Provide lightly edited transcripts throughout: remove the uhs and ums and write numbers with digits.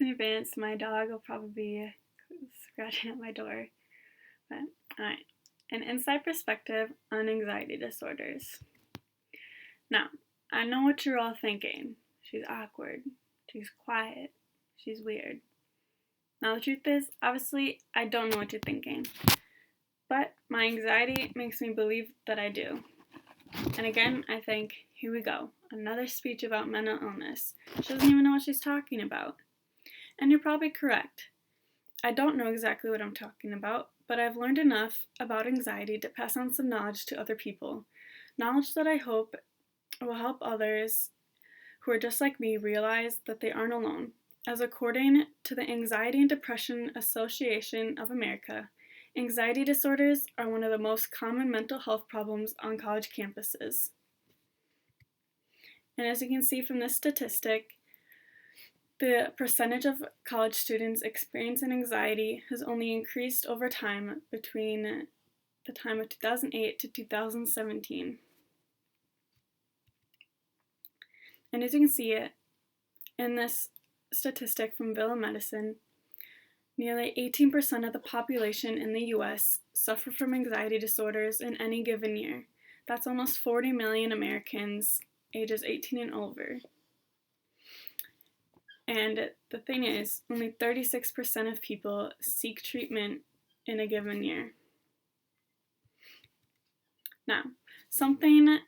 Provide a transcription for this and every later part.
in advance. My dog will probably be scratching at my door. But, alright. An inside perspective on anxiety disorders. Now, I know what you're all thinking. She's awkward. She's quiet. She's weird. Now, the truth is, obviously, I don't know what you're thinking. But my anxiety makes me believe that I do. And again, I think, here we go. Another speech about mental illness. She doesn't even know what she's talking about. And you're probably correct. I don't know exactly what I'm talking about, but I've learned enough about anxiety to pass on some knowledge to other people. Knowledge that I hope will help others who are just like me realize that they aren't alone. As according to the Anxiety and Depression Association of America, anxiety disorders are one of the most common mental health problems on college campuses. And as you can see from this statistic, the percentage of college students experiencing anxiety has only increased over time between the time of 2008 to 2017. And as you can see in this statistic from Bill of Medicine, nearly 18% of the population in the US suffer from anxiety disorders in any given year. That's almost 40 million Americans ages 18 and over. And the thing is, only 36% of people seek treatment in a given year. Now, something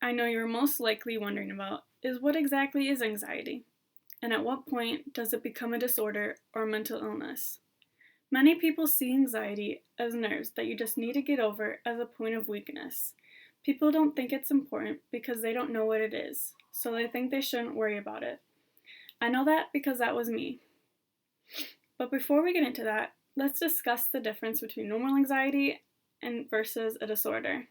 I know you're most likely wondering about is what exactly is anxiety? And at what point does it become a disorder or mental illness? Many people see anxiety as nerves that you just need to get over as a point of weakness. People don't think it's important because they don't know what it is, so they think they shouldn't worry about it. I know that because that was me. But before we get into that, let's discuss the difference between normal anxiety and versus a disorder.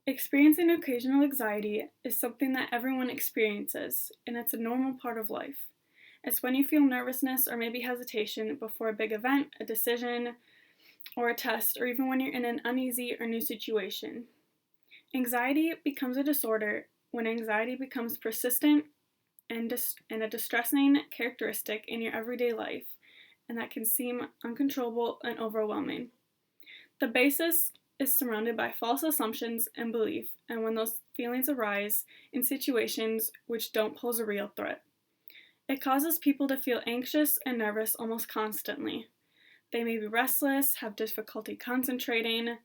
Experiencing occasional anxiety is something that everyone experiences, and it's a normal part of life. It's when you feel nervousness or maybe hesitation before a big event, a decision, or a test, or even when you're in an uneasy or new situation. Anxiety becomes a disorder when anxiety becomes persistent and a distressing characteristic in your everyday life, and that can seem uncontrollable and overwhelming. The basis is surrounded by false assumptions and belief, and when those feelings arise in situations which don't pose a real threat. It causes people to feel anxious and nervous almost constantly. They may be restless, have difficulty concentrating,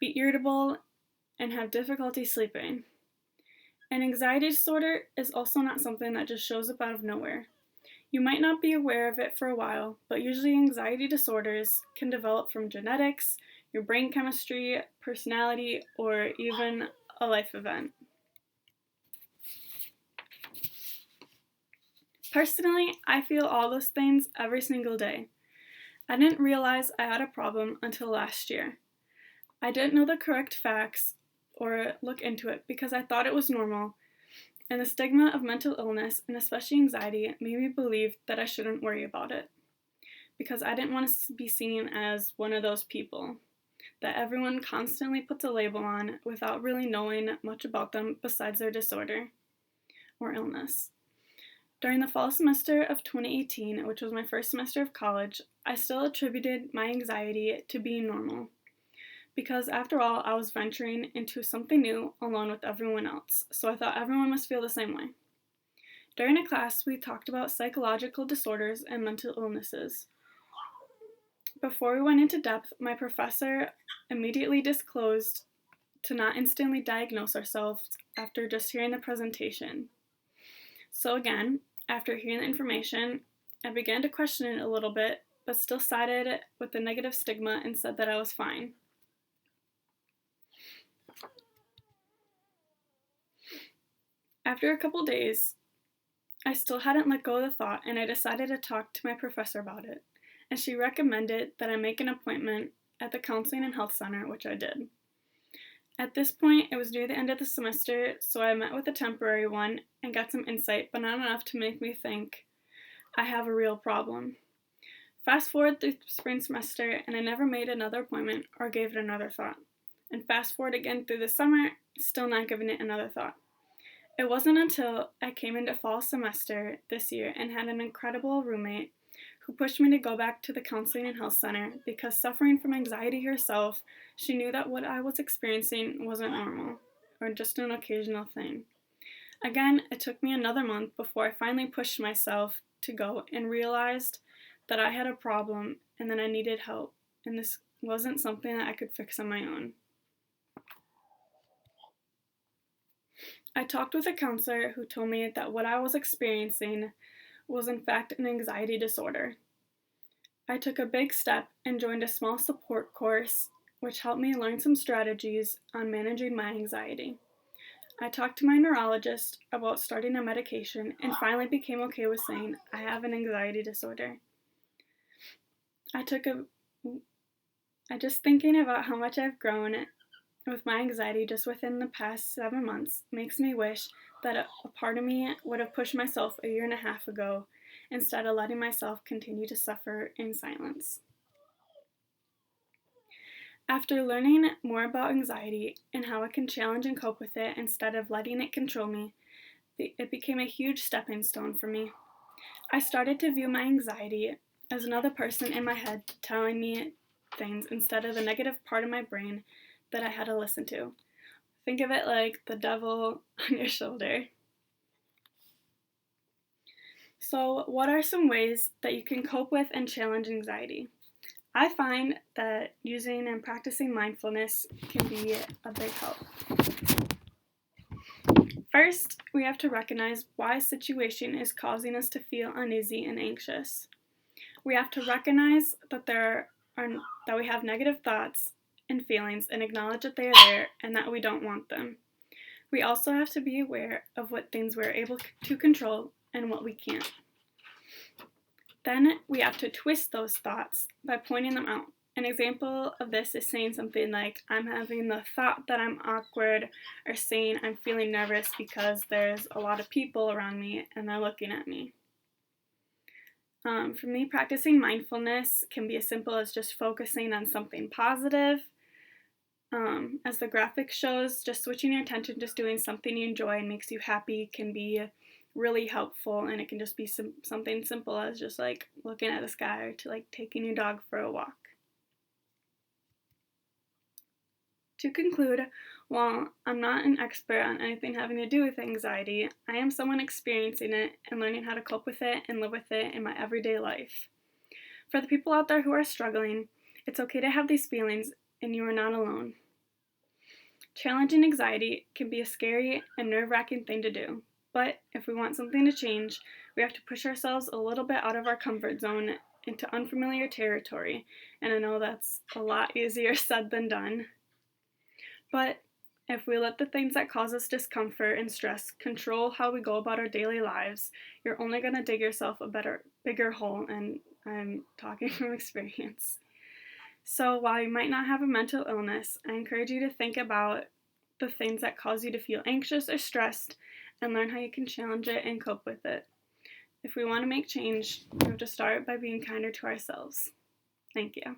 be irritable, and have difficulty sleeping. An anxiety disorder is also not something that just shows up out of nowhere. You might not be aware of it for a while, but usually anxiety disorders can develop from genetics, your brain chemistry, personality, or even a life event. Personally, I feel all those things every single day. I didn't realize I had a problem until last year. I didn't know the correct facts or look into it because I thought it was normal, and the stigma of mental illness, and especially anxiety, made me believe that I shouldn't worry about it because I didn't want to be seen as one of those people that everyone constantly puts a label on without really knowing much about them besides their disorder or illness. During the fall semester of 2018, which was my first semester of college, I still attributed my anxiety to being normal. Because after all, I was venturing into something new along with everyone else, so I thought everyone must feel the same way. During a class, we talked about psychological disorders and mental illnesses. Before we went into depth, my professor immediately disclosed to not instantly diagnose ourselves after just hearing the presentation. So again, after hearing the information, I began to question it a little bit, but still sided with the negative stigma and said that I was fine. After a couple days, I still hadn't let go of the thought, and I decided to talk to my professor about it, and she recommended that I make an appointment at the Counseling and Health Center, which I did. At this point, it was near the end of the semester, so I met with a temporary one and got some insight, but not enough to make me think I have a real problem. Fast forward through the spring semester, and I never made another appointment or gave it another thought. And fast forward again through the summer, still not giving it another thought. It wasn't until I came into fall semester this year and had an incredible roommate who pushed me to go back to the counseling and health center because, suffering from anxiety herself, she knew that what I was experiencing wasn't normal or just an occasional thing. Again, it took me another month before I finally pushed myself to go and realized that I had a problem and that I needed help, and this wasn't something that I could fix on my own. I talked with a counselor who told me that what I was experiencing was in fact an anxiety disorder. I took a big step and joined a small support course which helped me learn some strategies on managing my anxiety. I talked to my neurologist about starting a medication and finally became okay with saying I have an anxiety disorder. I just thinking about how much I've grown with my anxiety just within the past 7 months makes me wish that a part of me would have pushed myself a year and a half ago instead of letting myself continue to suffer in silence. After learning more about anxiety and how I can challenge and cope with it instead of letting it control me, it became a huge stepping stone for me. I started to view my anxiety as another person in my head telling me things instead of the negative part of my brain that I had to listen to. Think of it like the devil on your shoulder. So, what are some ways that you can cope with and challenge anxiety? I find that using and practicing mindfulness can be a big help. First, we have to recognize why a situation is causing us to feel uneasy and anxious. We have to recognize that that we have negative thoughts and feelings and acknowledge that they are there and that we don't want them. We also have to be aware of what things we're able to control and what we can't. Then we have to twist those thoughts by pointing them out. An example of this is saying something like, I'm having the thought that I'm awkward, or saying I'm feeling nervous because there's a lot of people around me and they're looking at me. For me, practicing mindfulness can be as simple as just focusing on something positive. As the graphic shows, just switching your attention, just doing something you enjoy and makes you happy can be really helpful, and it can just be something simple as just like looking at the sky or to like taking your dog for a walk. To conclude, while I'm not an expert on anything having to do with anxiety, I am someone experiencing it and learning how to cope with it and live with it in my everyday life. For the people out there who are struggling, it's okay to have these feelings and you are not alone. Challenging anxiety can be a scary and nerve-wracking thing to do, but if we want something to change, we have to push ourselves a little bit out of our comfort zone into unfamiliar territory, and I know that's a lot easier said than done. But if we let the things that cause us discomfort and stress control how we go about our daily lives, you're only going to dig yourself a bigger hole, and I'm talking from experience. So while you might not have a mental illness, I encourage you to think about the things that cause you to feel anxious or stressed and learn how you can challenge it and cope with it. If we want to make change, we have to start by being kinder to ourselves. Thank you.